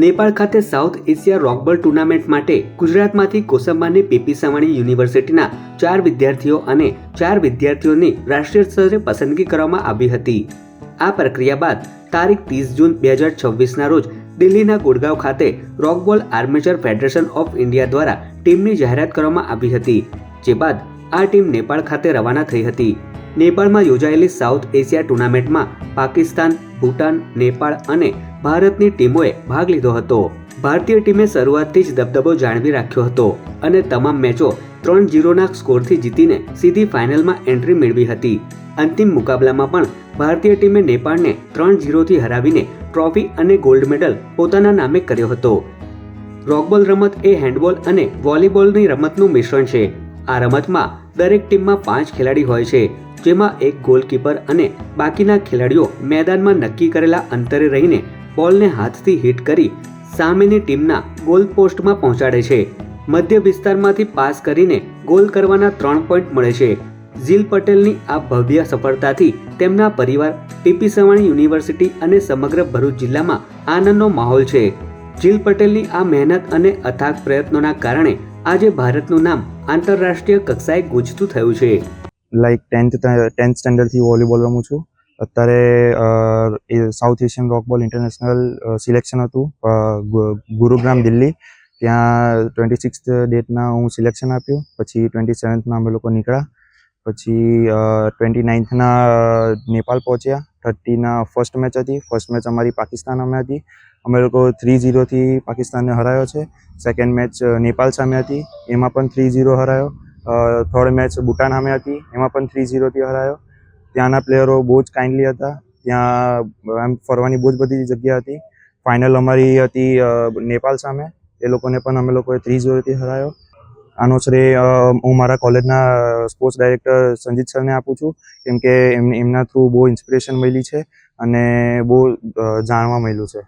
નેપાળ ખાતે south Asia રોકબોલ tournament માટે ગુજરાતમાંથી કોસંબાની પીપી સવાણી યુનિવર્સિટીના 4 વિદ્યાર્થીઓ અને 4 વિદ્યાર્થીઓની રાષ્ટ્રીય સ્તરે પસંદગી કરવામાં આવી હતી। આ પ્રક્રિયા બાદ તારીખ 30 જૂન 2026ના રોજ દિલ્હીના ગુડગાંવ ખાતે રોકબોલ આર્મેચર ફેડરેશન ઓફ ઇન્ડિયા દ્વારા ટીમની જાહેરાત કરવામાં આવી હતી, જે બાદ આ ટીમ નેપાળ ખાતે રવાના થઈ હતી। નેપાળમાં યોજાયેલી સાઉથ એશિયા ટુર્નામેન્ટમાં પાકિસ્તાન, ભૂટાન, નેપાળ અને ભારતની ટીમોએ ભાગ લીધો હતો। ભારતીય ટીમે શરૂઆતથી જ દબદબો જાળવી રાખ્યો હતો અને તમામ મેચો 3-0ના સ્કોરથી જીતીને સીધી ફાઇનલમાં એન્ટ્રી મેળવી હતી। અંતિમ મુકાબલામાં પણ ભારતીય ટીમે નેપાળને 3-0થી હરાવીને ટ્રોફી અને ગોલ્ડ મેડલ પોતાના નામે કર્યો હતો। રોકબોલ રમત એ હેન્ડબોલ અને વોલીબોલની રમતનું મિશ્રણ છે। આ રમતમાં દરેક ટીમમાં 5 ખેલાડી હોય છે, જેમાં એક ગોલકીપર અને બાકીના ખેલાડીઓ મેદાનમાં નક્કી કરેલા અંતરે રહીને બોલને હાથથી હિટ કરી સામેની ટીમના ગોલ પોસ્ટમાં પહોંચાડે છે। મધ્ય વિસ્તારમાંથી પાસ કરીને ગોલ કરવાના 3 પોઈન્ટ મળે છે। જીલ પટેલની આ ભવ્ય સફળતાથી તેમના પરિવાર, પીપી સવાણી યુનિવર્સિટી અને સમગ્ર ભરૂચ જિલ્લામાં આનંદનો માહોલ છે। જીલ પટેલની આ મહેનત અને અથાગ પ્રયત્નોના કારણે આજે ભારતનું નામ આંતરરાષ્ટ્રીય કક્ષાએ ગુંજતું થયું છે। લાઈક 10th સ્ટેન્ડર્ડથી વોલીબોલ રમું છું। અત્યારે સાઉથ એશિયન રોકબોલ ઇન્ટરનેશનલ સિલેક્શન હતું ગુરુગ્રામ દિલ્હી, ત્યાં 26th ડેટના હું સિલેક્શન આપ્યું। પછી 27થના અમે લોકો નીકળ્યા, પછી 29થના નેપાળ પહોંચ્યા। 30ના ફર્સ્ટ મેચ હતી, ફર્સ્ટ મેચ અમારી પાકિસ્તાન સામે હતી, અમે લોકો 3-0થી પાકિસ્તાનને હરાયો છે। સેકન્ડ મેચ નેપાળ સામે હતી, એમાં પણ 3-0 હરાયો। થર્ડ મેચ ભૂટાન સામે હતી, એમાં પણ 3-0થી હરાયો। ત્યાંના પ્લેયરો બહુ જ કાઇન્ડલી હતા, ત્યાં એમ ફરવાની બહુ જ બધી જગ્યા હતી। ફાઇનલ અમારી હતી નેપાળ સામે, એ લોકોને પણ અમે લોકોએ 3-0થી હરાયો। આનો શ્રેય હું મારા કોલેજના સ્પોર્ટ્સ ડાયરેક્ટર સંજીત સરને આપું છું, કેમ કે એમના થ્રુ બહુ ઇન્સ્પિરેશન મળી છે અને બહુ જાણવા મળ્યું છે।